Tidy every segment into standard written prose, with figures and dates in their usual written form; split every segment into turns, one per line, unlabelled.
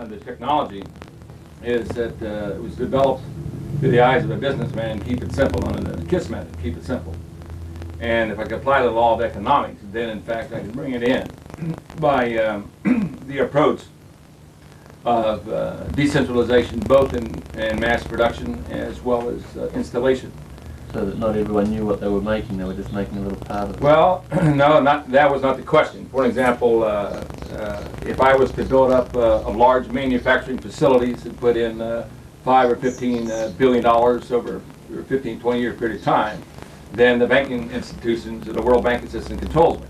the technology is that it was developed through the eyes of a businessman, keep it simple, under the KISS method, keep it simple. And if I could apply the law of economics, then in fact I could bring it in by the approach of decentralization, both in mass production as well as installation.
So that not everyone knew what they were making, they were just making a little part of it.
Well, no, that was not the question. For example, if I was to build up a large manufacturing facilities and put in $5 or $15 billion over a 15, 20-year period of time, then the banking institutions, the World Banking System controls me.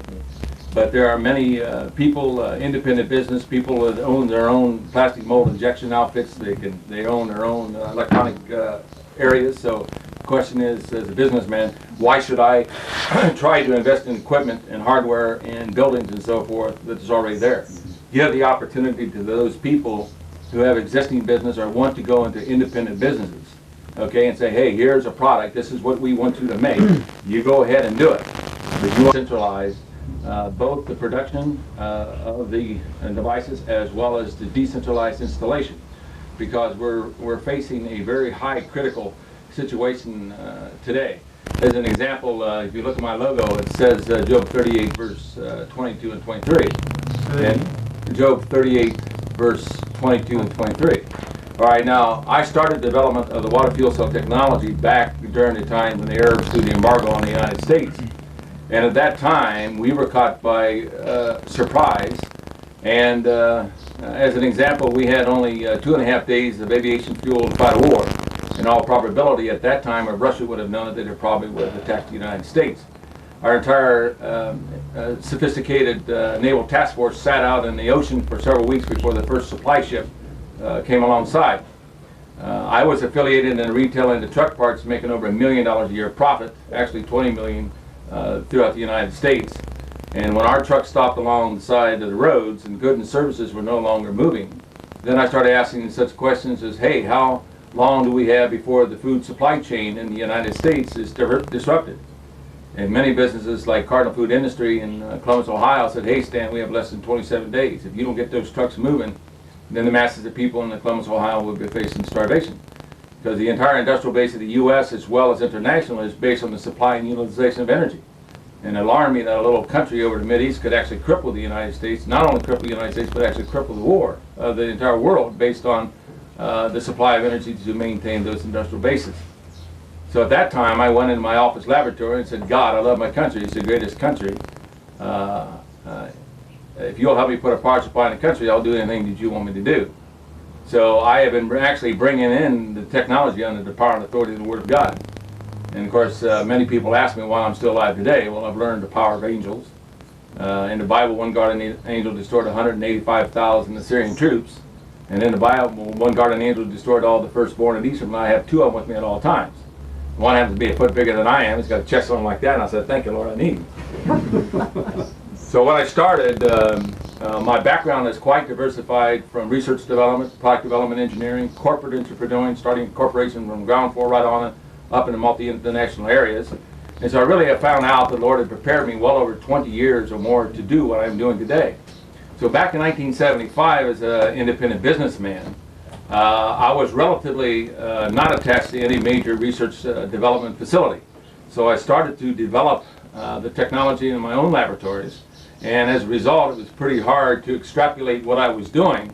But there are many people, independent business people that own their own plastic mold injection outfits. They own their own electronic areas. So the question is, as a businessman, why should I try to invest in equipment and hardware and buildings and so forth that's already there? Give the opportunity to those people who have existing business or want to go into independent businesses, okay, and say, hey, here's a product, this is what we want you to make. You go ahead and do it. But you centralize both the production of the devices as well as the decentralized installation, because we're facing a very high critical situation today. As an example, if you look at my logo, it says Job 38 verse 22 and 23. And Job 38 verse 22 and 23. All right, now I started development of the water fuel cell technology back during the time when the Arabs threw the embargo on the United States. And at that time, we were caught by surprise. And as an example, we had only 2.5 days of aviation fuel to fight a war. In all probability, at that time, if Russia would have known it, they probably would have attacked the United States. Our entire sophisticated naval task force sat out in the ocean for several weeks before the first supply ship came alongside. I was affiliated in retail into truck parts, making over $1 million a year profit, actually $20 million throughout the United States. And when our trucks stopped along the side of the roads and goods and services were no longer moving, then I started asking such questions as, hey, how long do we have before the food supply chain in the United States is disrupted? And many businesses like Cardinal Food Industry in Columbus, Ohio said, hey Stan, we have less than 27 days. If you don't get those trucks moving, then the masses of people in Columbus, Ohio will be facing starvation. Because the entire industrial base of the U.S. as well as international is based on the supply and utilization of energy. And it alarmed me that a little country over the Mideast could actually cripple the United States, not only cripple the United States, but actually cripple the war of the entire world based on the supply of energy to maintain those industrial bases. So at that time, I went into my office laboratory and said, God, I love my country. It's the greatest country. If you'll help me put a power supply in the country, I'll do anything that you want me to do. So I have been actually bringing in the technology under the power and authority of the Word of God. And of course, many people ask me why I'm still alive today. Well, I've learned the power of angels. In the Bible, one guardian angel destroyed 185,000 Assyrian troops. And in the Bible, one guardian angel destroyed all the firstborn in Egypt, and I have two of them with me at all times. One happens to be a foot bigger than I am. He's got a chest on like that, and I said, thank you, Lord, I need him. So when I started, my background is quite diversified, from research development, product development, engineering, corporate entrepreneuring, starting a corporation from ground floor right on it, up into multi-international areas. And so I really have found out the Lord had prepared me well over 20 years or more to do what I'm doing today. So back in 1975, as an independent businessman, I was relatively not attached to any major research development facility. So I started to develop the technology in my own laboratories, and as a result, it was pretty hard to extrapolate what I was doing.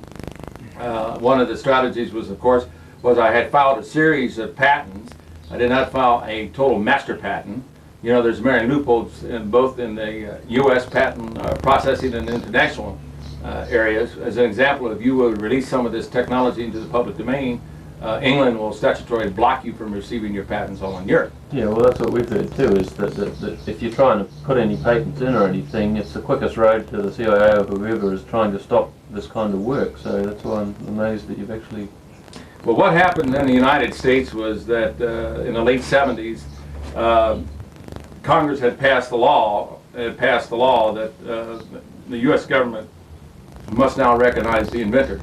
One of the strategies was, of course, I had filed a series of patents. I did not file a total master patent. You know, there's many loopholes in both in the U.S. patent processing and international areas. As an example, if you would release some of this technology into the public domain, England will statutorily block you from receiving your patents all in Europe.
Yeah, well, that's what we've heard too, is that if you're trying to put any patents in or anything, it's the quickest road to the CIA or whoever is trying to stop this kind of work. So that's why I'm amazed that you've actually...
Well, what happened in the United States was that in the late 70s, Congress had passed the law that the U.S. government must now recognize the inventor,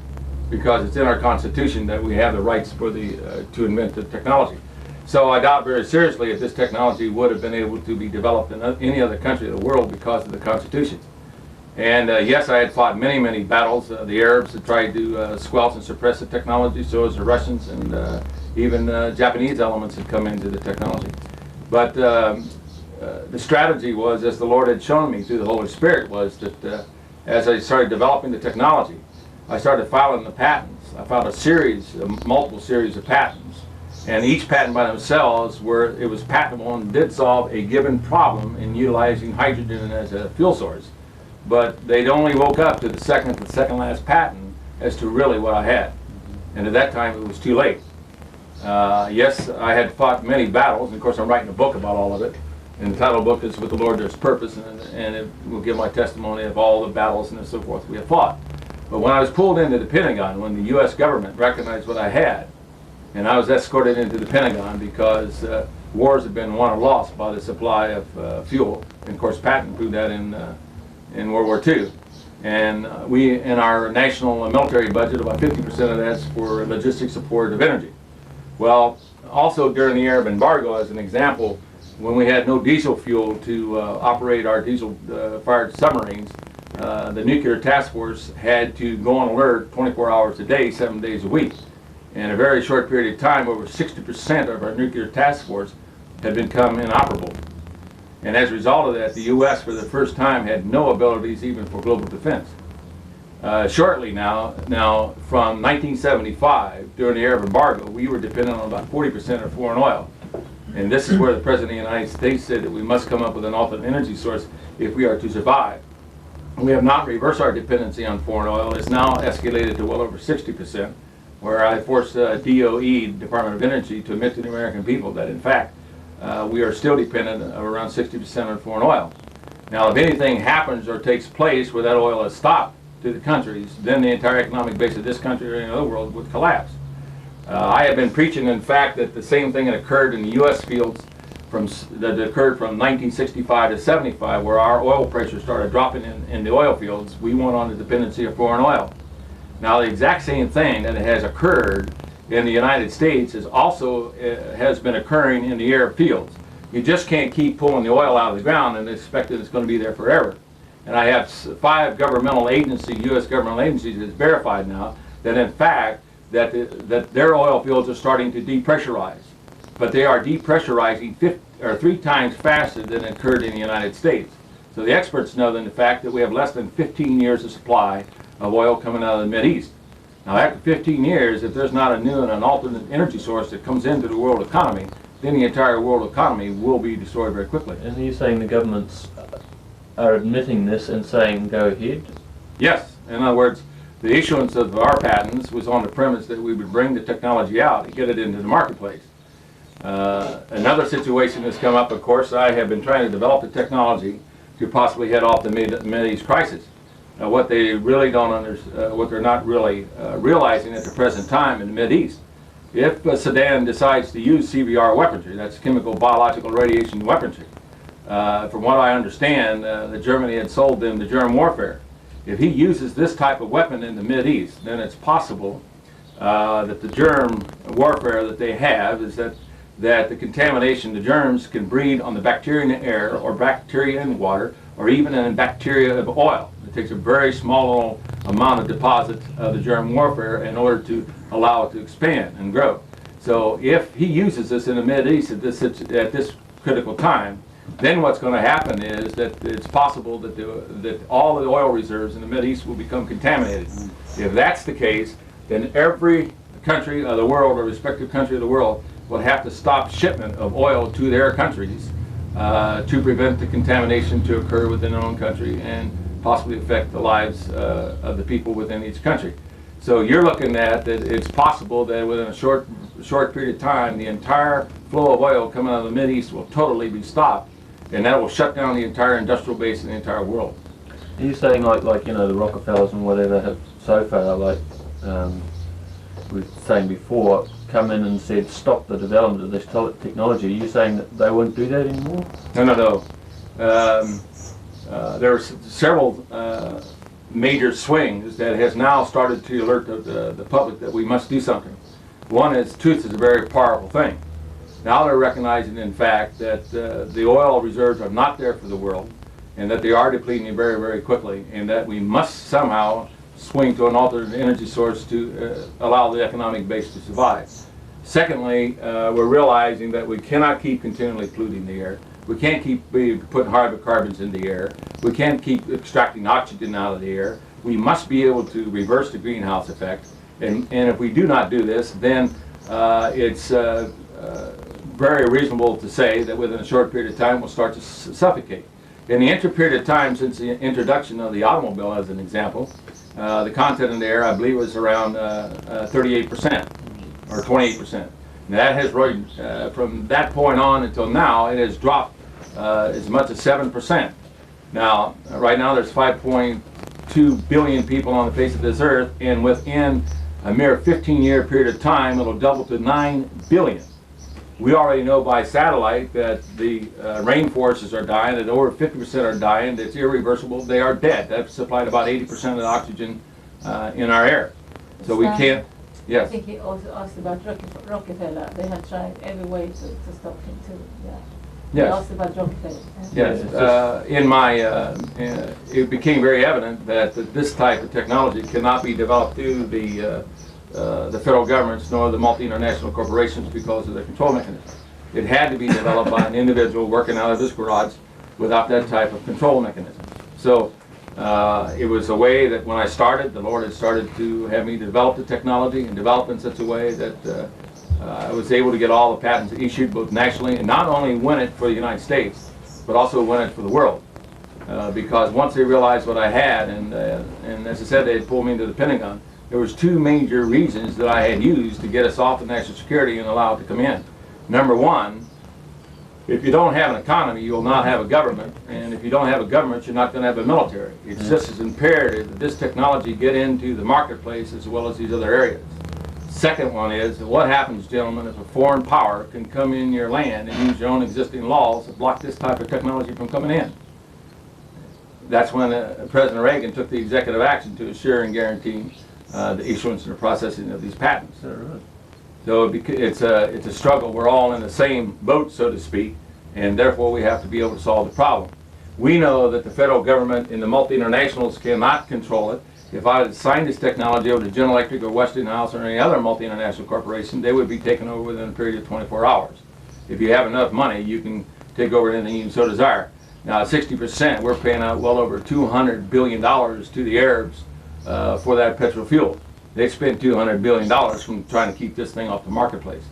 because it's in our Constitution that we have the rights for to invent the technology. So I doubt very seriously if this technology would have been able to be developed in any other country of the world because of the Constitution. And yes, I had fought many, many battles. The Arabs had tried to squelch and suppress the technology, so as the Russians, and even Japanese elements had come into the technology. But the strategy was, as the Lord had shown me through the Holy Spirit, was that as I started developing the technology, I started filing the patents. I filed multiple series of patents. And each patent by themselves, where it was patentable and did solve a given problem in utilizing hydrogen as a fuel source. But they'd only woke up to the second last patent as to really what I had. And at that time, it was too late. Yes, I had fought many battles, and of course I'm writing a book about all of it. And the title of the book is With the Lord There's Purpose, and it will give my testimony of all the battles and so forth we have fought. But when I was pulled into the Pentagon, when the U.S. government recognized what I had, and I was escorted into the Pentagon because wars had been won or lost by the supply of fuel, and of course Patton proved that in World War II. And we, in our national military budget, about 50% of that's for logistic support of energy. Well, also during the Arab embargo, as an example, when we had no diesel fuel to operate our diesel-fired submarines, the Nuclear Task Force had to go on alert 24 hours a day, 7 days a week. In a very short period of time, over 60% of our Nuclear Task Force had become inoperable. And as a result of that, the U.S. for the first time had no abilities even for global defense. Shortly now from 1975, during the Arab embargo, we were dependent on about 40% of foreign oil. And this is where the President of the United States said that we must come up with an alternate energy source if we are to survive. We have not reversed our dependency on foreign oil. It's now escalated to well over 60%, where I forced DOE, Department of Energy, to admit to the American people that, in fact, we are still dependent of around 60% on foreign oil. Now, if anything happens or takes place where that oil is stopped to the countries, then the entire economic base of this country or any other world would collapse. I have been preaching, in fact, that the same thing that occurred in the U.S. fields that occurred from 1965 to 75, where our oil pressure started dropping in the oil fields, we went on the dependency of foreign oil. Now, the exact same thing that has occurred in the United States is also has been occurring in the Arab fields. You just can't keep pulling the oil out of the ground and expect that it's going to be there forever. And I have 5 governmental agencies, U.S. governmental agencies, that's verified now that, in fact, that their oil fields are starting to depressurize. But they are depressurizing 3 times faster than it occurred in the United States. So the experts know that the fact that we have less than 15 years of supply of oil coming out of the Mideast. Now, after 15 years, if there's not a new and an alternate energy source that comes into the world economy, then the entire world economy will be destroyed very quickly.
And are you saying the governments are admitting this and saying go ahead?
Yes. In other words, the issuance of our patents was on the premise that we would bring the technology out and get it into the marketplace. Another situation has come up, of course. I have been trying to develop the technology to possibly head off the Mideast crisis. What they really don't understand, what they're not really realizing at the present time in the Mideast, if Saddam decides to use CBR weaponry, that's chemical, biological, radiation weaponry, from what I understand, that Germany had sold them to germ warfare. If he uses this type of weapon in the Mideast, then it's possible that the germ warfare that they have is that the contamination, the germs can breed on the bacteria in the air or bacteria in water or even in bacteria of oil. It takes a very small amount of deposit of the germ warfare in order to allow it to expand and grow. So if he uses this in the Mideast at this critical time, then what's going to happen is that it's possible that all the oil reserves in the Mideast will become contaminated. If that's the case, then every country of the world or respective country of the world will have to stop shipment of oil to their countries to prevent the contamination to occur within their own country and possibly affect the lives of the people within each country. So you're looking at that it's possible that within a short period of time, the entire flow of oil coming out of the Mideast will totally be stopped, and that will shut down the entire industrial base in the entire world.
Are you saying like you know the Rockefellers and whatever have so far, like we were saying before, come in and said stop the development of this technology? Are you saying that they won't do that anymore?
No. There are several major swings that has now started to alert the public that we must do something. One is truth is a very powerful thing. Now they're recognizing, in fact, that the oil reserves are not there for the world, and that they are depleting very, very quickly, and that we must somehow swing to an alternate energy source to allow the economic base to survive. Secondly, we're realizing that we cannot keep continually polluting the air. We can't keep putting hydrocarbons in the air. We can't keep extracting oxygen out of the air. We must be able to reverse the greenhouse effect. And if we do not do this, then it's very reasonable to say that within a short period of time we'll start to suffocate. In the period of time since the introduction of the automobile, as an example, the content in the air, I believe, was around 38% or 28%. That has from that point on until now, it has dropped as much as 7%. Now, right now, there's 5.2 billion people on the face of this earth, and within a mere 15-year period of time, it'll double to 9 billion. We already know by satellite that the rainforests are dying, that over 50% are dying, that's irreversible, they are dead. That's supplied about 80% of the oxygen in our air. So we can't, yes.
I think he also asked about Rockefeller. They had tried every way to stop him too. Yeah. He
Yes.
asked about Rockefeller.
Yes, in my, it became very evident that this type of technology cannot be developed through the federal governments nor the multi-international corporations because of their control mechanism. It had to be developed by an individual working out of his garage without that type of control mechanism. So it was a way that when I started, the Lord had started to have me develop the technology and develop in such a way that I was able to get all the patents issued both nationally and not only win it for the United States, but also win it for the world. Because once they realized what I had, and as I said, they had pulled me into the Pentagon, there was two major reasons that I had used to get us off of national security and allow it to come in. Number one, if you don't have an economy, you will not have a government, and if you don't have a government, you're not going to have a military. It's just as imperative that this technology get into the marketplace as well as these other areas. Second one is, what happens, gentlemen, if a foreign power can come in your land and use your own existing laws to block this type of technology from coming in? That's when President Reagan took the executive action to assure and guarantee the issuance and the processing of these patents. So it's a struggle. We're all in the same boat, so to speak, and therefore we have to be able to solve the problem. We know that the federal government and the multi-internationals cannot control it. If I had signed this technology over to General Electric or Westinghouse or any other multi-international corporation, they would be taken over within a period of 24 hours. If you have enough money, you can take over anything you so desire. Now, 60%, we're paying out well over $200 billion to the Arabs for that petrol fuel. They spent $200 billion from trying to keep this thing off the marketplace.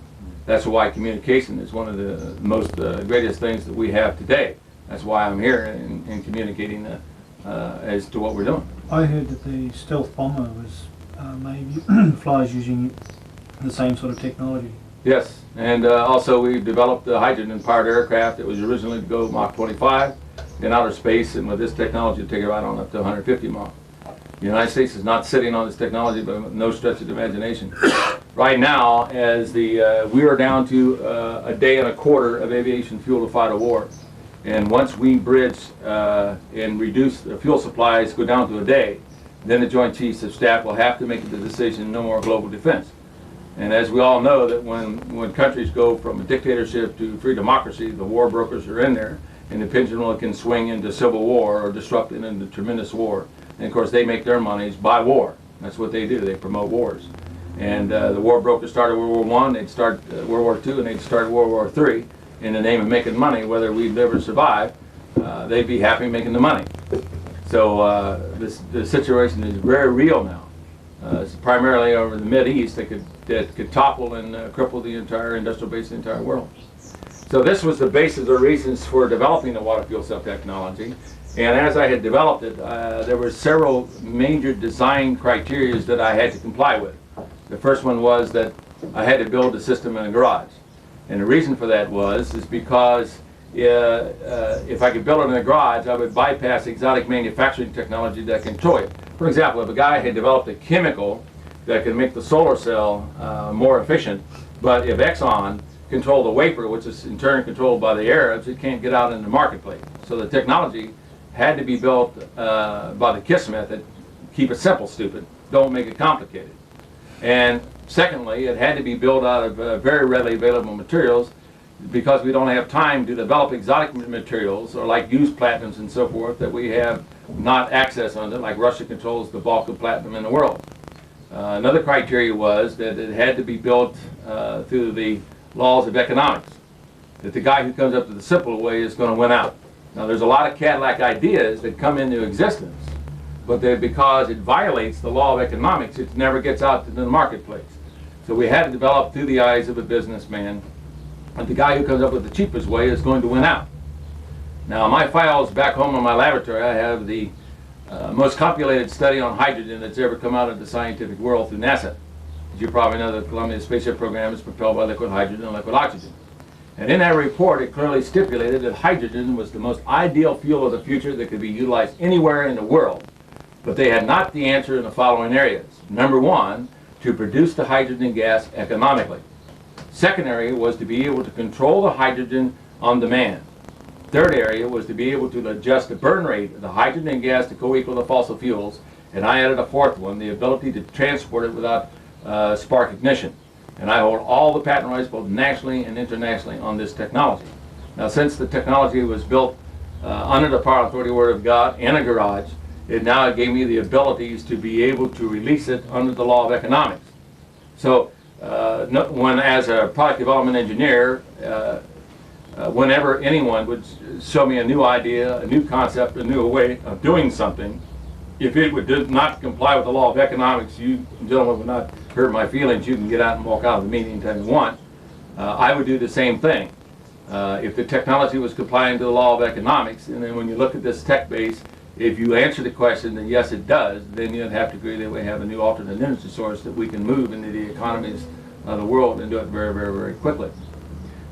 That's why communication is one of the most greatest things that we have today. That's why I'm here in communicating as to what we're doing.
I heard that the stealth bomber was maybe flies using the same sort of technology.
Yes, and also we've developed a hydrogen-powered aircraft that was originally to go Mach 25 in outer space, and with this technology to take it right on up to 150 Mach. The United States is not sitting on this technology, but with no stretch of the imagination. Right now, as we are down to a day and a quarter of aviation fuel to fight a war. And once we bridge and reduce the fuel supplies, go down to a day, then the Joint Chiefs of Staff will have to make the decision, no more global defense. And as we all know, that when countries go from a dictatorship to free democracy, the war brokers are in there, and the pendulum can swing into civil war or disrupt it into tremendous war. And of course, they make their monies by war. That's what they do. They promote wars. And the war brokers started World War I, they'd start World War II, and they'd start World War III. In the name of making money, whether we live or survive, they'd be happy making the money. So the situation is very real now. It's primarily over the Mideast that could topple and cripple the entire industrial base of the entire world. So this was the basis or reasons for developing the water fuel cell technology. And as I had developed it, there were several major design criteria that I had to comply with. The first one was that I had to build the system in a garage. And the reason for that is because if I could build it in a garage, I would bypass exotic manufacturing technology that can toy it. For example, if a guy had developed a chemical that can make the solar cell more efficient, but if Exxon controlled the vapor, which is in turn controlled by the Arabs, it can't get out in the marketplace. So the technology had to be built by the KISS method. Keep it simple, stupid. Don't make it complicated. And secondly, it had to be built out of very readily available materials, because we don't have time to develop exotic materials or like used platinums and so forth that we have not access under, like Russia controls the bulk of platinum in the world. Another criteria was that it had to be built through the laws of economics, that the guy who comes up with the simple way is going to win out. Now there's a lot of Cadillac ideas that come into existence, but because it violates the law of economics, it never gets out to the marketplace. So we had to develop through the eyes of a businessman, and the guy who comes up with the cheapest way is going to win out. Now my files back home in my laboratory, I have the most compilated study on hydrogen that's ever come out of the scientific world through NASA. As you probably know, the Columbia spaceship program is propelled by liquid hydrogen and liquid oxygen. And in that report, it clearly stipulated that hydrogen was the most ideal fuel of the future that could be utilized anywhere in the world. But they had not the answer in the following areas. Number one, to produce the hydrogen gas economically. Second area was to be able to control the hydrogen on demand. Third area was to be able to adjust the burn rate of the hydrogen gas to co-equal the fossil fuels. And I added a fourth one, the ability to transport it without spark ignition. And I hold all the patent rights both nationally and internationally on this technology. Now since the technology was built under the power authority word of God in a garage, it now gave me the abilities to be able to release it under the law of economics. So when as a product development engineer, whenever anyone would show me a new idea, a new concept, a new way of doing something, if it did not comply with the law of economics, you gentlemen would not hurt my feelings. You can get out and walk out of the meeting anytime you want. I would do the same thing. If the technology was complying to the law of economics, and then when you look at this tech base, if you answer the question that yes it does, then you'd have to agree that we have a new alternate energy source that we can move into the economies of the world and do it very, very, very quickly.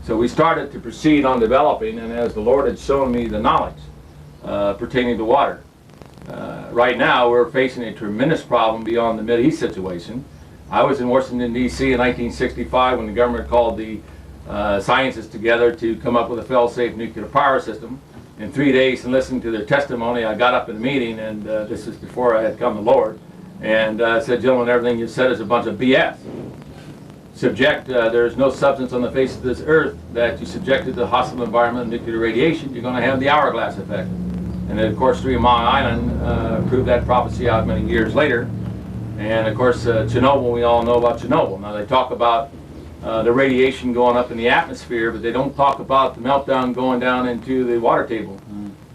So we started to proceed on developing, and as the Lord had shown me the knowledge pertaining to water. Right now we're facing a tremendous problem beyond the Mideast situation. I was in Washington, D.C. in 1965 when the government called the scientists together to come up with a fail-safe nuclear power system. In 3 days, and listening to their testimony, I got up in the meeting, and this is before I had come to the Lord, and said, gentlemen, everything you said is a bunch of BS. There is no substance on the face of this earth that you subjected to the hostile environment of nuclear radiation, you're going to have the hourglass effect. And then, of course, 3 Mile Island proved that prophecy out many years later. And, of course, Chernobyl, we all know about Chernobyl. Now, they talk about the radiation going up in the atmosphere, but they don't talk about the meltdown going down into the water table.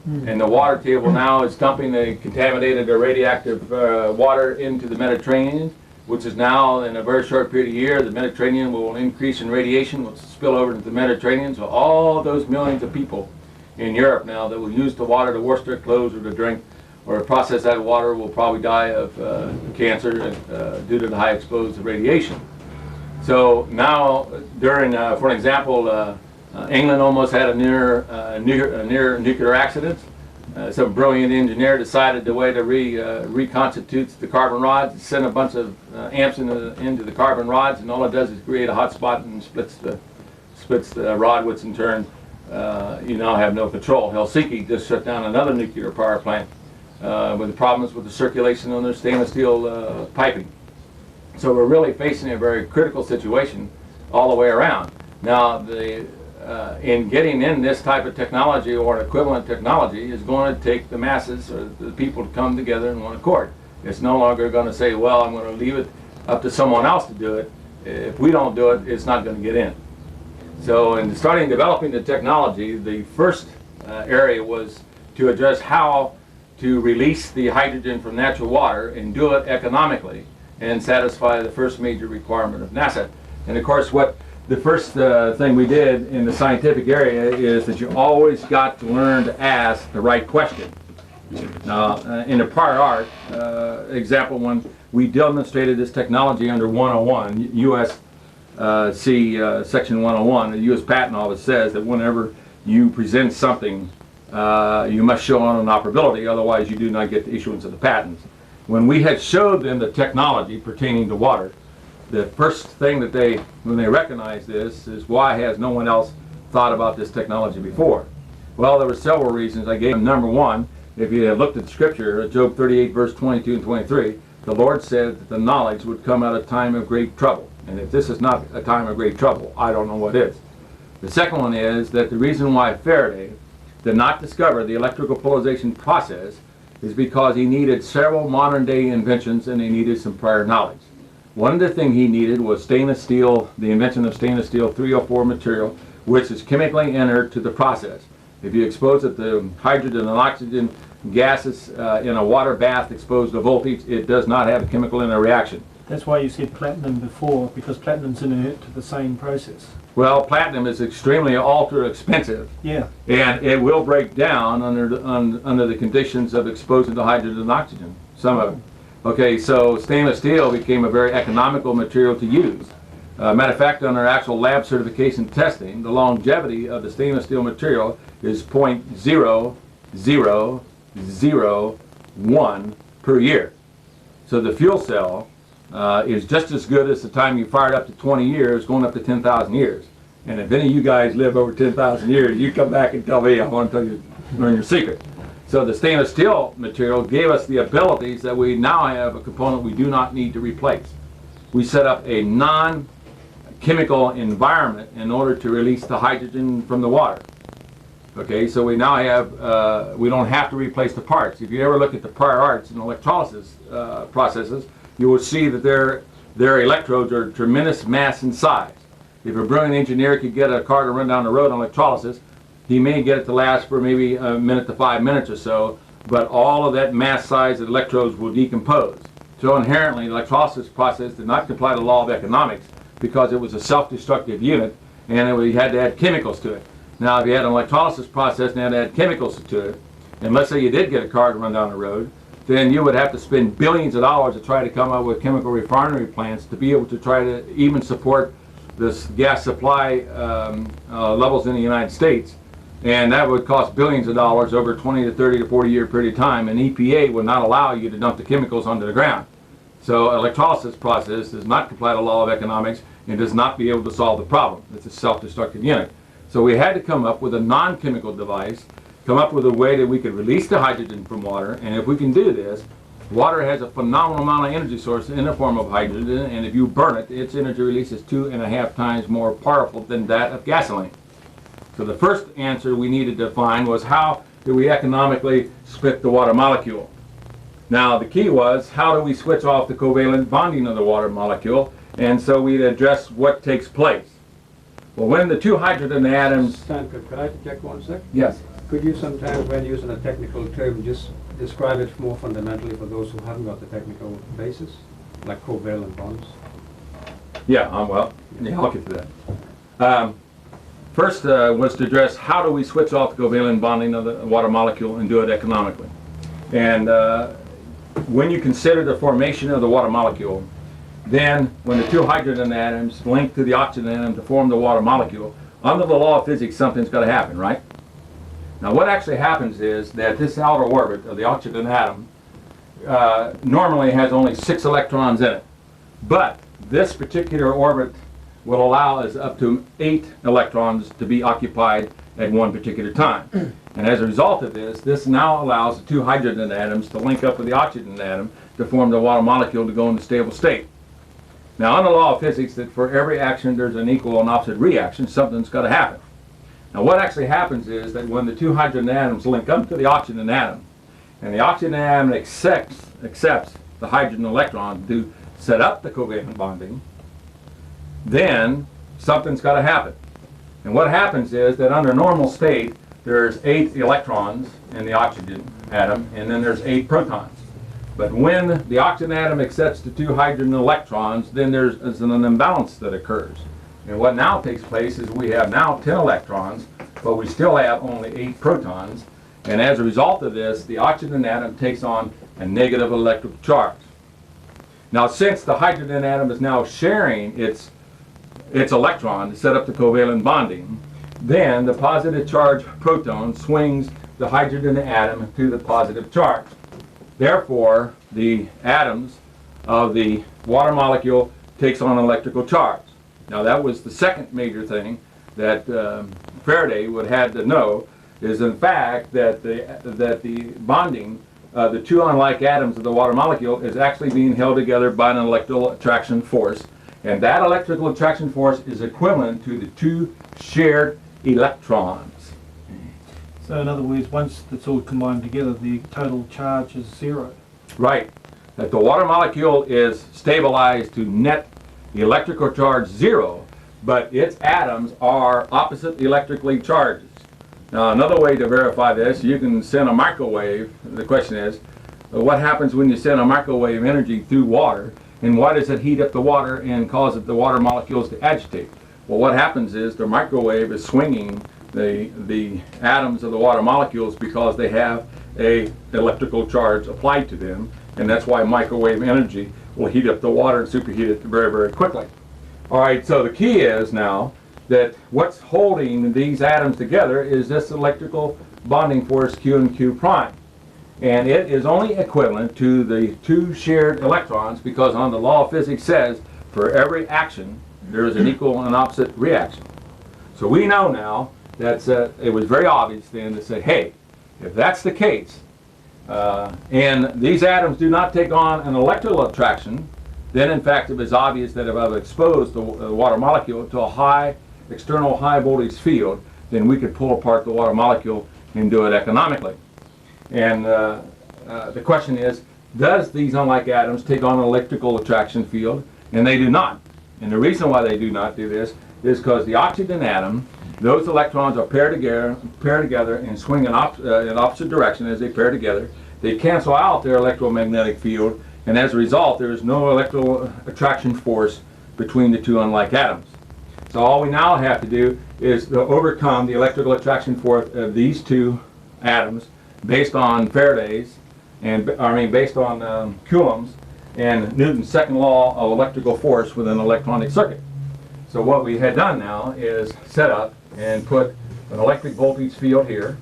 And the water table now is dumping the contaminated or radioactive water into the Mediterranean, which is now, in a very short period of year, the Mediterranean will increase in radiation, will spill over into the Mediterranean. So all those millions of people in Europe now that will use the water to wash their clothes or to drink or to process that water will probably die of cancer due to the high exposure to radiation. So now, during, for an example, England almost had a near nuclear accident. Some brilliant engineer decided the way to reconstitute the carbon rods, send a bunch of amps into the carbon rods, and all it does is create a hot spot and splits the rod, which in turn you now have no control. Helsinki just shut down another nuclear power plant with problems with the circulation on their stainless steel piping. So we're really facing a very critical situation all the way around. Now, in getting in this type of technology or an equivalent technology is going to take the masses or the people to come together in one accord. It's no longer going to say, well, I'm going to leave it up to someone else to do it. If we don't do it, it's not going to get in. So in starting developing the technology, the first area was to address how to release the hydrogen from natural water and do it economically and satisfy the first major requirement of NASA. And of course, what the first thing we did in the scientific area is that you always got to learn to ask the right question. Now, in the prior art, example, when we demonstrated this technology under 101, U.S. Section 101, the U.S. Patent Office says that whenever you present something, you must show unoperability, otherwise you do not get the issuance of the patents. When we had showed them the technology pertaining to water, the first thing that when they recognized this, is why has no one else thought about this technology before? Well, there were several reasons. I gave them number one. If you had looked at the scripture, Job 38, verse 22 and 23, the Lord said that the knowledge would come at a time of great trouble. And if this is not a time of great trouble, I don't know what is. The second one is that the reason why Faraday did not discover the electrical polarization process is because he needed several modern day inventions and he needed some prior knowledge. One of the things he needed was stainless steel, the invention of stainless steel 304 material, which is chemically inert to the process. If you expose it to hydrogen and oxygen gases in a water bath exposed to voltage, it does not have a chemical interaction.
That's why you said platinum before, because platinum's inert to the same process.
Well, platinum is extremely ultra expensive,
Yeah.
and it will break down under the conditions of exposing to hydrogen and oxygen, some of it. Okay, so stainless steel became a very economical material to use. Matter of fact, on our actual lab certification testing, the longevity of the stainless steel material is 0.0001 per year. So the fuel cell is just as good as the time you fired up to 20 years, going up to 10,000 years. And if any of you guys live over 10,000 years, you come back and tell me, I want to tell you, learn your secret. So the stainless steel material gave us the abilities that we now have a component we do not need to replace. We set up a non-chemical environment in order to release the hydrogen from the water. Okay, so we now have, we don't have to replace the parts. If you ever look at the prior arts and electrolysis processes, you will see that their electrodes are tremendous mass and size. If a brilliant engineer could get a car to run down the road on electrolysis, he may get it to last for maybe a minute to 5 minutes or so, but all of that mass size of electrodes will decompose. So inherently, the electrolysis process did not comply to the law of economics because it was a self-destructive unit and we had to add chemicals to it. Now, if you had an electrolysis process and had to add chemicals to it, and let's say you did get a car to run down the road, then you would have to spend billions of dollars to try to come up with chemical refinery plants to be able to try to even support this gas supply levels in the United States. And that would cost billions of dollars over a 20 to 30 to 40 year period of time, and EPA would not allow you to dump the chemicals onto the ground. So electrolysis process does not comply to the law of economics and does not be able to solve the problem. It's a self-destructive unit. So we had to come up with a non-chemical device, come up with a way that we could release the hydrogen from water, and if we can do this, water has a phenomenal amount of energy source in the form of hydrogen, and if you burn it, its energy release is 2.5 times more powerful than that of gasoline. So the first answer we needed to find was how do we economically split the water molecule? Now the key was how do we switch off the covalent bonding of the water molecule, and so we'd address what takes place. Well, when the two hydrogen atoms...
Stan, could I interject 1 sec?
Yes.
Could you sometimes, when using a technical term, just describe it more fundamentally for those who haven't got the technical basis, like covalent bonds?
Yeah, well, yeah, I'll get to that. First was to address how do we switch off the covalent bonding of the water molecule and do it economically. And when you consider the formation of the water molecule, then when the two hydrogen atoms link to the oxygen atom to form the water molecule, under the law of physics something's got to happen, right? Now what actually happens is that this outer orbit of the oxygen atom normally has only 6 electrons in it. But this particular orbit will allow us up to 8 electrons to be occupied at one particular time. And as a result of this, this now allows the two hydrogen atoms to link up with the oxygen atom to form the water molecule to go into stable state. Now, on the law of physics, that for every action there's an equal and opposite reaction, something's got to happen. Now, what actually happens is that when the two hydrogen atoms link up to the oxygen atom, and the oxygen atom accepts the hydrogen electron to set up the covalent bonding, then something's got to happen. And what happens is that under normal state, there's 8 electrons in the oxygen atom, and then there's 8 protons. But when the oxygen atom accepts the 2 hydrogen electrons, then there's an imbalance that occurs. And what now takes place is we have now 10 electrons, but we still have only 8 protons. And as a result of this, the oxygen atom takes on a negative electrical charge. Now, since the hydrogen atom is now sharing its electron to set up the covalent bonding, then the positive charge proton swings the hydrogen atom to the positive charge. Therefore, the atoms of the water molecule takes on electrical charge. Now, that was the second major thing that Faraday would have to know, is in fact that the bonding, the 2 unlike atoms of the water molecule is actually being held together by an electrical attraction force. And that electrical attraction force is equivalent to the two shared electrons.
So in other words, once it's all combined together, the total charge is 0.
Right. That the water molecule is stabilized to net electrical charge 0, but its atoms are opposite electrically charged. Now, another way to verify this, you can send a microwave. The question is, what happens when you send a microwave energy through water, and why does it heat up the water and cause the water molecules to agitate? Well, what happens is the microwave is swinging the atoms of the water molecules because they have a electrical charge applied to them, and that's why microwave energy will heat up the water and superheat it very, very quickly. All right, so the key is now that what's holding these atoms together is this electrical bonding force Q and Q prime. And it is only equivalent to the two shared electrons, because on the law of physics says for every action there is an equal and opposite reaction. So we know now that it was very obvious then to say, hey, if that's the case, and these atoms do not take on an electrical attraction, then in fact it was obvious that if I've exposed the water molecule to a external high voltage field, then we could pull apart the water molecule and do it economically. And the question is, does these unlike atoms take on an electrical attraction field? And they do not. And the reason why they do not do this is because the oxygen atom, those electrons are paired together and swing in opposite direction as they pair together. They cancel out their electromagnetic field, and as a result, there is no electrical attraction force between the two unlike atoms. So all we now have to do is to overcome the electrical attraction force of these two atoms based on Faraday's, based on Coulomb's and Newton's second law of electrical force with an electronic circuit. So what we had done now is set up and put an electric voltage field here,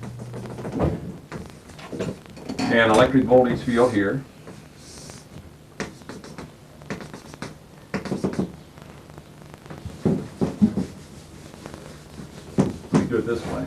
and electric voltage field here. We do it this way.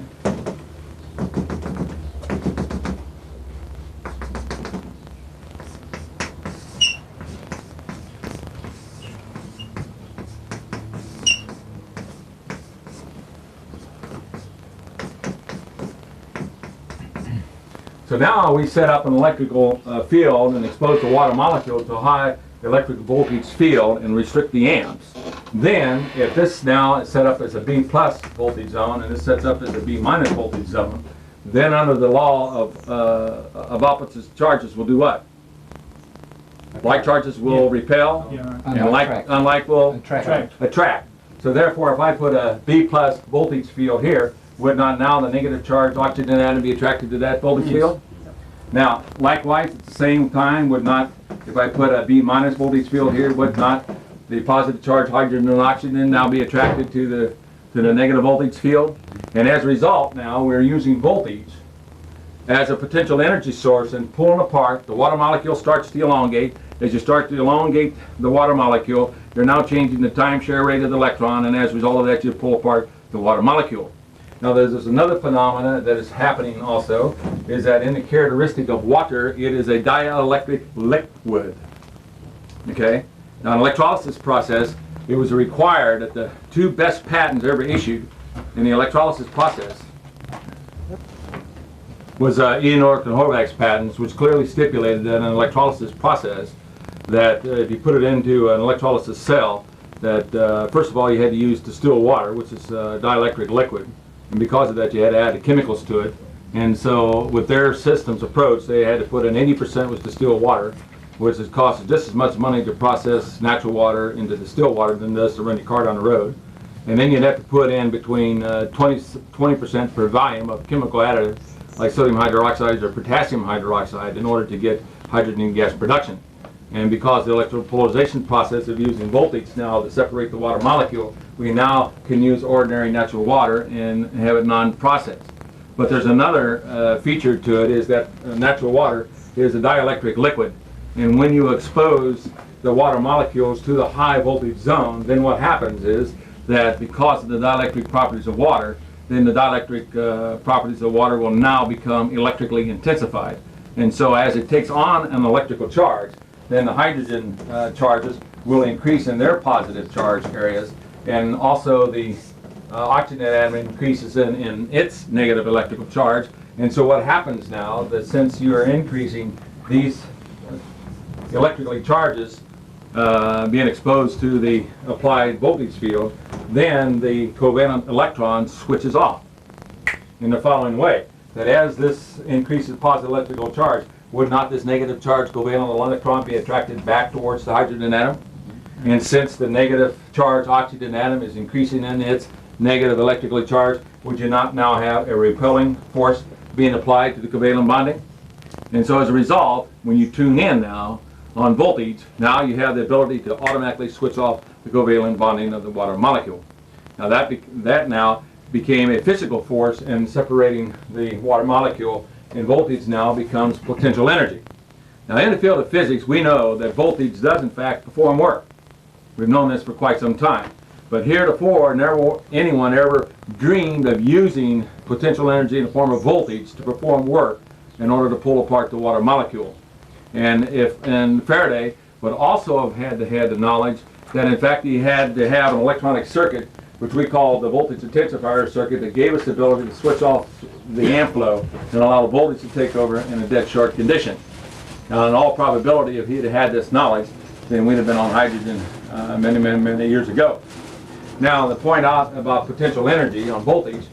So now we set up an electrical field and expose the water molecule to a high electric voltage field and restrict the amps. Then, if this now is set up as a B plus voltage zone and this sets up as a B minus voltage zone, then under the law of opposite charges will do what? Like charges will repel, and unlike will attract. So therefore, if I put a B plus voltage field here, would not now the negative charge oxygen atom be attracted to that voltage field? Now, likewise, at the same time, would not, if I put a B minus voltage field here, would not the positive charge hydrogen and oxygen now be attracted to the negative voltage field? And as a result, now we're using voltage as a potential energy source and pulling apart. The water molecule starts to elongate. As you start to elongate the water molecule, you're now changing the time share rate of the electron, and as a result of that, you pull apart the water molecule. Now there's another phenomena that is happening also, is that in the characteristic of water, it is a dielectric liquid. Okay? Now in the electrolysis process, it was required that the two best patents ever issued in the electrolysis process was Ian Ork and Horvath's patents, which clearly stipulated that in an electrolysis process, that if you put it into an electrolysis cell, that first of all you had to use distilled water, which is a dielectric liquid. And because of that, you had to add the chemicals to it. And so with their systems approach, they had to put in 80% was distilled water, which has cost just as much money to process natural water into distilled water than it does to run your car down the road. And then you'd have to put in between 20% per volume of chemical additives like sodium hydroxide or potassium hydroxide in order to get hydrogen gas production. And because the electropolarization process of using voltage now to separate the water molecule, we now can use ordinary natural water and have it non-processed. But there's another feature to it, is that natural water is a dielectric liquid. And when you expose the water molecules to the high voltage zone, then what happens is that because of the dielectric properties of water, then the dielectric properties of water will now become electrically intensified. And so as it takes on an electrical charge, then the hydrogen charges will increase in their positive charge areas, and also the oxygen atom increases in its negative electrical charge. And so what happens now, that since you are increasing these electrically charges being exposed to the applied voltage field, then the covalent electron switches off in the following way, that as this increases positive electrical charge, would not this negative charge covalent electron be attracted back towards the hydrogen atom? And since the negative charge oxygen atom is increasing in its negative electrically charged, would you not now have a repelling force being applied to the covalent bonding? And so as a result, when you tune in now on voltage, now you have the ability to automatically switch off the covalent bonding of the water molecule. Now that now became a physical force in separating the water molecule, and voltage now becomes potential energy. Now in the field of physics, we know that voltage does in fact perform work. We've known this for quite some time. But heretofore, never anyone ever dreamed of using potential energy in the form of voltage to perform work in order to pull apart the water molecule. And Faraday would also have had to have the knowledge that in fact he had to have an electronic circuit, which we call the voltage intensifier circuit, that gave us the ability to switch off the amp flow and allow the voltage to take over in a dead short condition. Now in all probability, if he'd had this knowledge, then we'd have been on hydrogen many years ago. Now the point out about potential energy on voltage,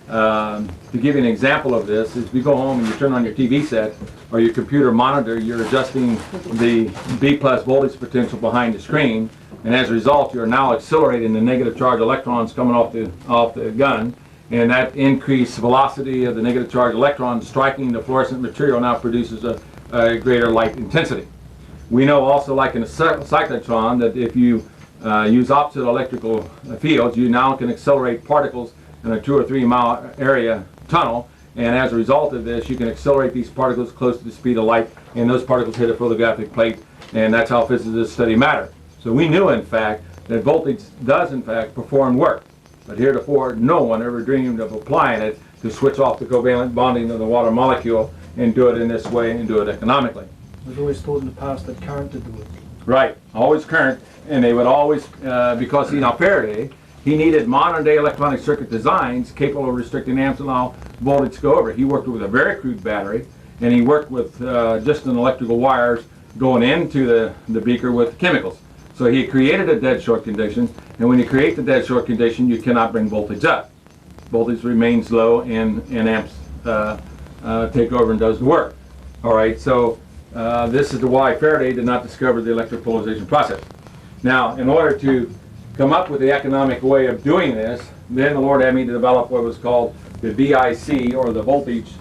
to give you an example of this, is if you go home and you turn on your TV set or your computer monitor, you're adjusting the B+ voltage potential behind the screen, and as a result you're now accelerating the negative charge electrons coming off the gun, and that increased velocity of the negative charge electrons striking the fluorescent material now produces a greater light intensity. We know also, like in a cyclotron, that if you use opposite electrical fields, you now can accelerate particles in a 2 or 3 mile area tunnel, and as a result of this you can accelerate these particles close to the speed of light, and those particles hit a photographic plate, and that's how physicists study matter. So we knew in fact that voltage does in fact perform work, but heretofore no one ever dreamed of applying it to switch off the covalent bonding of the water molecule and do it in this way and do it economically.
It was always thought in the past that current did the work.
Right, always current, and they would always, because now Faraday, he needed modern day electronic circuit designs capable of restricting amps and allow voltage to go over. He worked with a very crude battery, and he worked with just an electrical wires going into the beaker with chemicals. So he created a dead short condition, and when you create the dead short condition, you cannot bring voltage up. Voltage remains low, and amps take over and does the work. All right, so this is why Faraday did not discover the electric polarization process. Now, in order to come up with the economic way of doing this, then the Lord had me to develop what was called the VIC, or the voltage.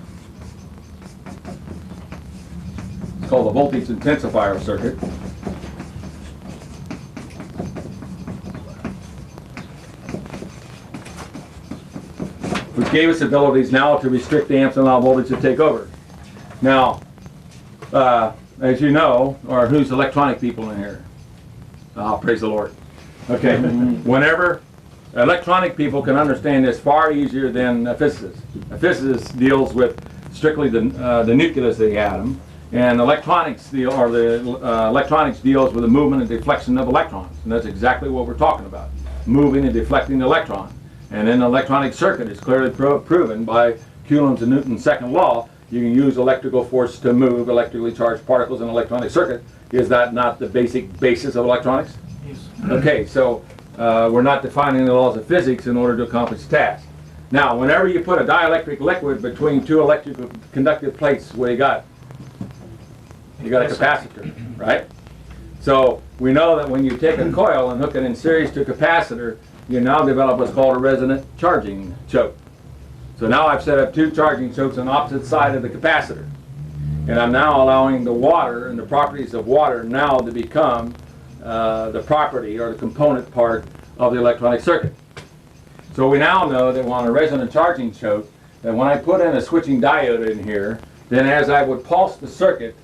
It's called the voltage intensifier circuit. Which gave us abilities now to restrict the amps and allow voltage to take over. Now, as you know, or who's electronic people in here? Praise the Lord. Okay, whenever electronic people can understand this far easier than a physicist. A physicist deals with strictly the nucleus of the atom, and electronics deals with the movement and deflection of electrons, and that's exactly what we're talking about, moving and deflecting the electron. And in the electronic circuit, it's clearly proven by Coulomb's and Newton's second law, you can use electrical force to move electrically charged particles in an electronic circuit. Is that not the basic basis of electronics?
Yes.
Okay, so we're not defining the laws of physics in order to accomplish the task. Now, whenever you put a dielectric liquid between two electrical conductive plates, what do you got? You got a capacitor, right? So we know that when you take a coil and hook it in series to a capacitor, you now develop what's called a resonant charging choke. So now I've set up two charging chokes on the opposite side of the capacitor. And I'm now allowing the water and the properties of water now to become the property or the component part of the electronic circuit. So we now know that on a resonant charging choke, that when I put in a switching diode in here, then as I would pulse the circuit,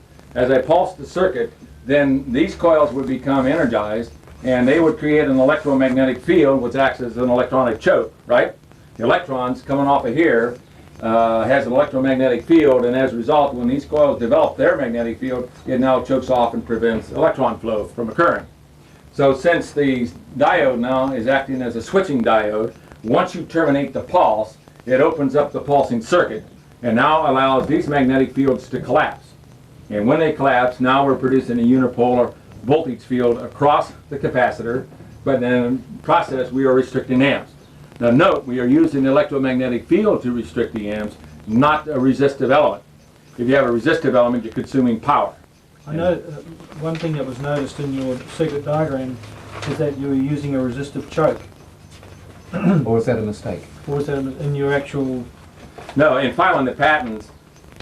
then these coils would become energized, and they would create an electromagnetic field which acts as an electronic choke, right? The electrons coming off of here has an electromagnetic field, and as a result, when these coils develop their magnetic field, it now chokes off and prevents electron flow from occurring. So since the diode now is acting as a switching diode, once you terminate the pulse, it opens up the pulsing circuit and now allows these magnetic fields to collapse. And when they collapse, now we're producing a unipolar voltage field across the capacitor, but then in the process we are restricting amps. Now note, we are using the electromagnetic field to restrict the amps, not a resistive element. If you have a resistive element, you're consuming power.
I know one thing that was noticed in your circuit diagram is that you were using a resistive choke.
Or is that a mistake?
Or is that in your actual...
No, in filing the patents,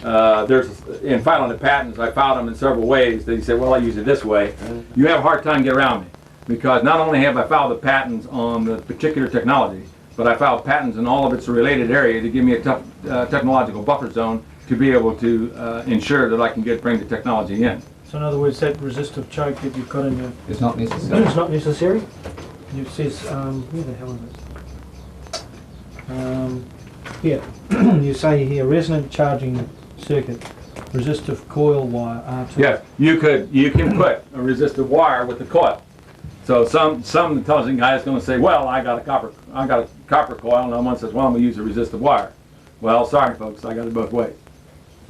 I filed them in several ways. They said, well, I use it this way. You have a hard time getting around me, because not only have I filed the patents on the particular technology, but I filed patents in all of its related area to give me a technological buffer zone to be able to ensure that I can bring the technology in.
So in other words, that resistive choke that you've got in your...
It's not necessary.
It's not necessary? It says, where the hell is it? Here, you say here, resonant charging circuit, resistive coil wire R2.
Yes, you can put a resistive wire with the coil. So some intelligent guy is going to say, well, I got a copper coil, and one says, well, I'm going to use a resistive wire. Well, sorry folks, I got it both ways.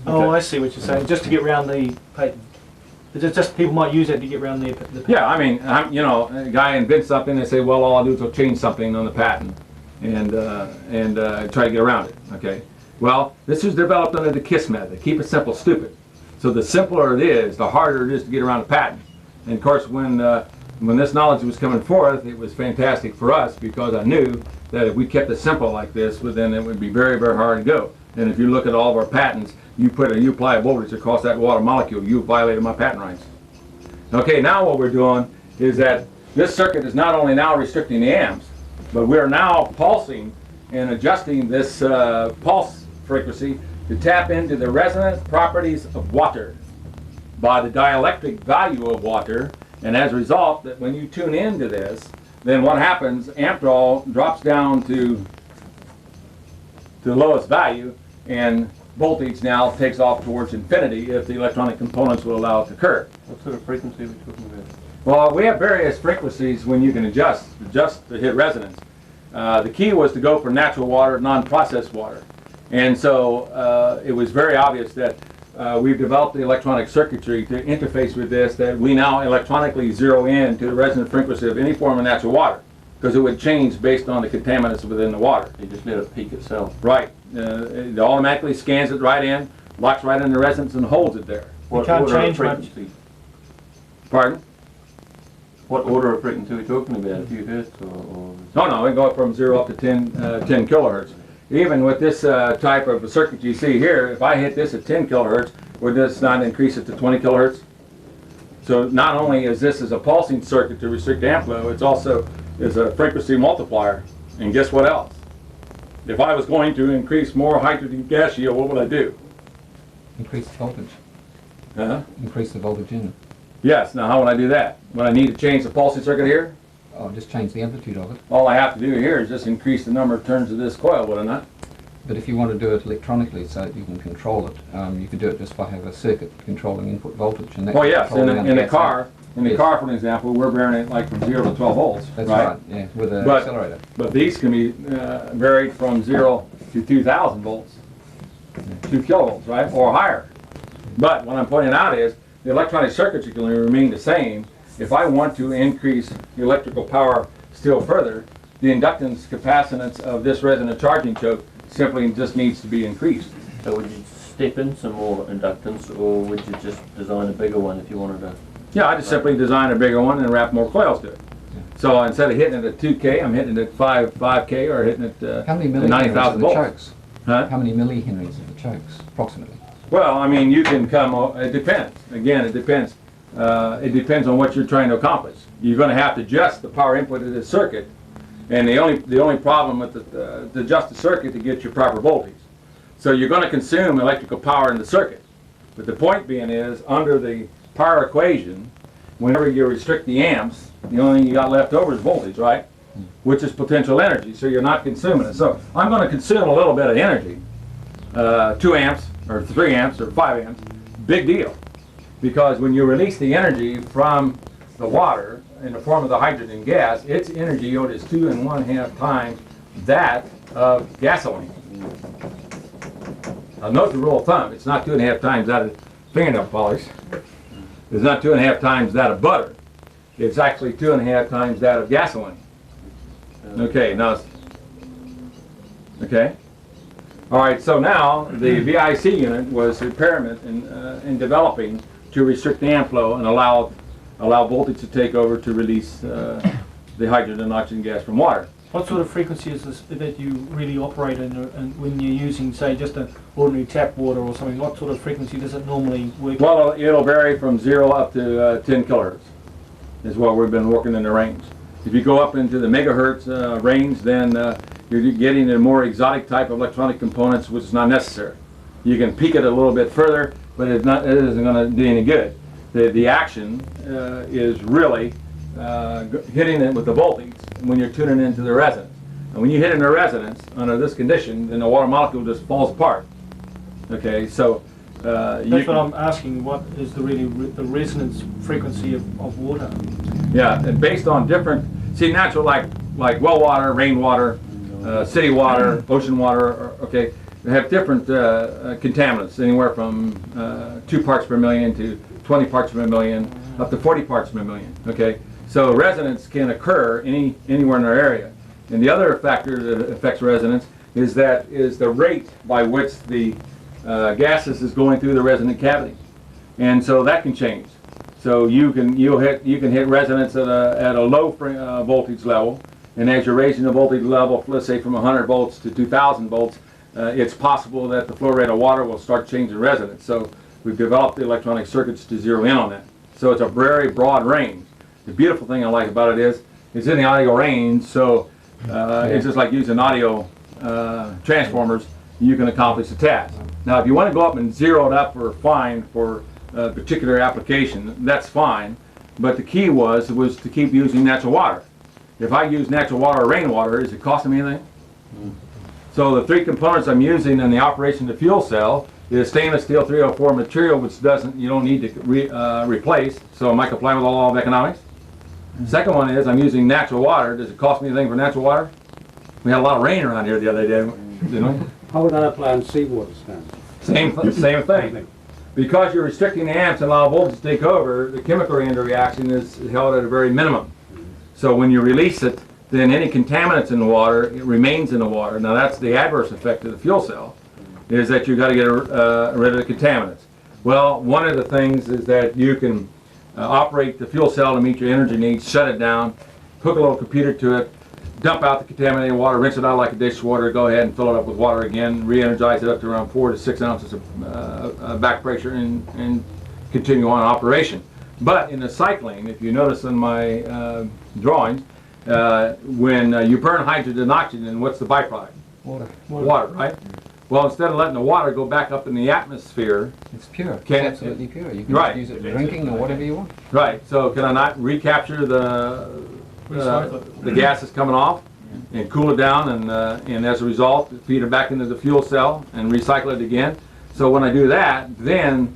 Oh,
Okay.
I see what you're saying. Just to get around the patent. It's just people might use that to get around the patent.
Yeah, I mean, a guy invents something, they say, well, all I'll do is I'll change something on the patent and try to get around it. Okay. Well, this was developed under the KISS method. Keep it simple, stupid. So the simpler it is, the harder it is to get around a patent. And of course, when this knowledge was coming forth, it was fantastic for us, because I knew that if we kept it simple like this, well, then it would be very, very hard to go. And if you look at all of our patents, you apply a voltage across that water molecule, you violated my patent rights. Okay, now what we're doing is that this circuit is not only now restricting the amps, but we're now pulsing and adjusting this pulse frequency to tap into the resonance properties of water by the dielectric value of water. And as a result, that when you tune into this, then what happens, amp draw drops down to the lowest value, and voltage now takes off towards infinity if the electronic components will allow it to occur.
What sort of frequency are we talking about?
Well, we have various frequencies when you can adjust to hit resonance. The key was to go for natural water, non-processed water. And so it was very obvious that we've developed the electronic circuitry to interface with this, that we now electronically zero in to the resonant frequency of any form of natural water, because it would change based on the contaminants within the water.
You just let it peak itself.
Right. It automatically scans it right in, locks right in the resonance, and holds it there.
You can't
order of
change much.
frequency?
Pardon?
What order of frequency are we talking about? A few hertz or...
No, we go from 0 up to 10 kilohertz. Even with this type of circuit you see here, if I hit this at 10 kilohertz, would this not increase it to 20 kilohertz? So not only is this as a pulsing circuit to restrict amp flow, it's also is a frequency multiplier. And guess what else? If I was going to increase more hydrogen gas yield, what would I do?
Increase the voltage.
Huh?
Increase the voltage in it.
Yes, now how would I do that? Would I need to change the pulsing circuit here?
Oh, just change the amplitude of it.
All I have to do here is just increase the number of turns of this coil, would I not?
But if you want to do it electronically so that you can control it, you could do it just by having a circuit controlling input voltage. And that
Oh yes,
control
in the
gas
car,
out.
for an example, we're varying it like from 0 to 12 volts,
That's right, yeah, with an accelerator.
But these can be varied from 0 to 2,000 volts, 2 kilovolts, right, or higher. But what I'm pointing out is the electronic circuitry can remain the same. If I want to increase the electrical power still further, the inductance capacitance of this resonant charging choke simply just needs to be increased.
So would you step in some more inductance, or would you just design a bigger one if you wanted to?
Yeah, I just simply design a bigger one and wrap more coils to it. So instead of hitting it at 2K, I'm hitting it at 5K, or hitting it
How many
at
millihenries
90,000
are the
volts.
chokes?
Huh?
How many millihenries are the chokes, approximately?
Well, I mean, you can come, it depends. Again, it depends. It depends on what you're trying to accomplish. You're going to have to adjust the power input of the circuit, and the only problem with to adjust the circuit to get your proper voltage. So you're going to consume electrical power in the circuit. But the point being is, under the power equation, whenever you restrict the amps, the only thing you got left over is voltage, right? Which is potential energy, so you're not consuming it. So I'm going to consume a little bit of energy, 2 amps, or 3 amps, or 5 amps, big deal. Because when you release the energy from the water in the form of the hydrogen gas, its energy yield is 2.5 times that of gasoline. Now note the rule of thumb, it's not 2.5 times that of fingernail polish. It's not 2.5 times that of butter. It's actually 2.5 times that of gasoline. Okay, now, okay. All right, so now the VIC unit was experiment in developing to restrict the amp flow and allow voltage to take over to release the hydrogen and oxygen gas from water.
What sort of frequency is this that you really operate in, and when you're using, say, just an ordinary tap water or something? What sort of frequency does it normally work?
Well, it'll vary from 0 up to 10 kilohertz is what we've been working in the range. If you go up into the megahertz range, then you're getting a more exotic type of electronic components, which is not necessary. You can peak it a little bit further, but it isn't going to do any good. The action is really hitting it with the voltage when you're tuning into the resonance. And when you hit in the resonance under this condition, then the water molecule just falls apart. Okay, so
That's what I'm asking. What is the resonance frequency of water?
Yeah, and based on different, see, natural like well water, rainwater, city water, ocean water, okay, they have different contaminants, anywhere from 2 parts per million to 20 parts per million, up to 40 parts per million, okay? So resonance can occur anywhere in our area. And the other factor that affects resonance is the rate by which the gases is going through the resonant cavity. And so that can change. So you can hit resonance at a low voltage level, and as you're raising the voltage level, let's say from 100 volts to 2,000 volts, it's possible that the flow rate of water will start changing resonance. So we've developed the electronic circuits to zero in on that. So it's a very broad range. The beautiful thing I like about it is it's in the audio range, so it's just like using audio transformers. You can accomplish the task. Now, if you want to go up and zero it up or fine for a particular application, that's fine. But the key was to keep using natural water. If I use natural water or rainwater, is it costing me anything? So the 3 components I'm using in the operation of the fuel cell is stainless steel 304 material, which you don't need to replace. So am I complying with all law of economics? Second one is I'm using natural water. Does it cost me anything for natural water? We had a lot of rain around here the other day, didn't we?
How would that apply on seawater stands?
Same thing. Because you're restricting the amps and allow voltage to take over, the chemical reaction is held at a very minimum. So when you release it, then any contaminants in the water, it remains in the water. Now that's the adverse effect of the fuel cell, is that you've got to get rid of the contaminants. Well, one of the things is that you can operate the fuel cell to meet your energy needs, shut it down, hook a little computer to it, dump out the contaminated water, rinse it out like a dishwater, go ahead and fill it up with water again, re-energize it up to around 4 to 6 ounces of back pressure and continue on operation. But in the cycling, if you notice in my drawings, when you burn hydrogen and oxygen, what's the byproduct? Water, right? Well, instead of letting the water go back up in the atmosphere,
It's pure. It's absolutely pure. You can
Right.
use it for drinking or whatever you want.
right? So can I not recapture the gases coming off and cool it down, and as a result feed it back into the fuel cell and recycle it again? So when I do that, then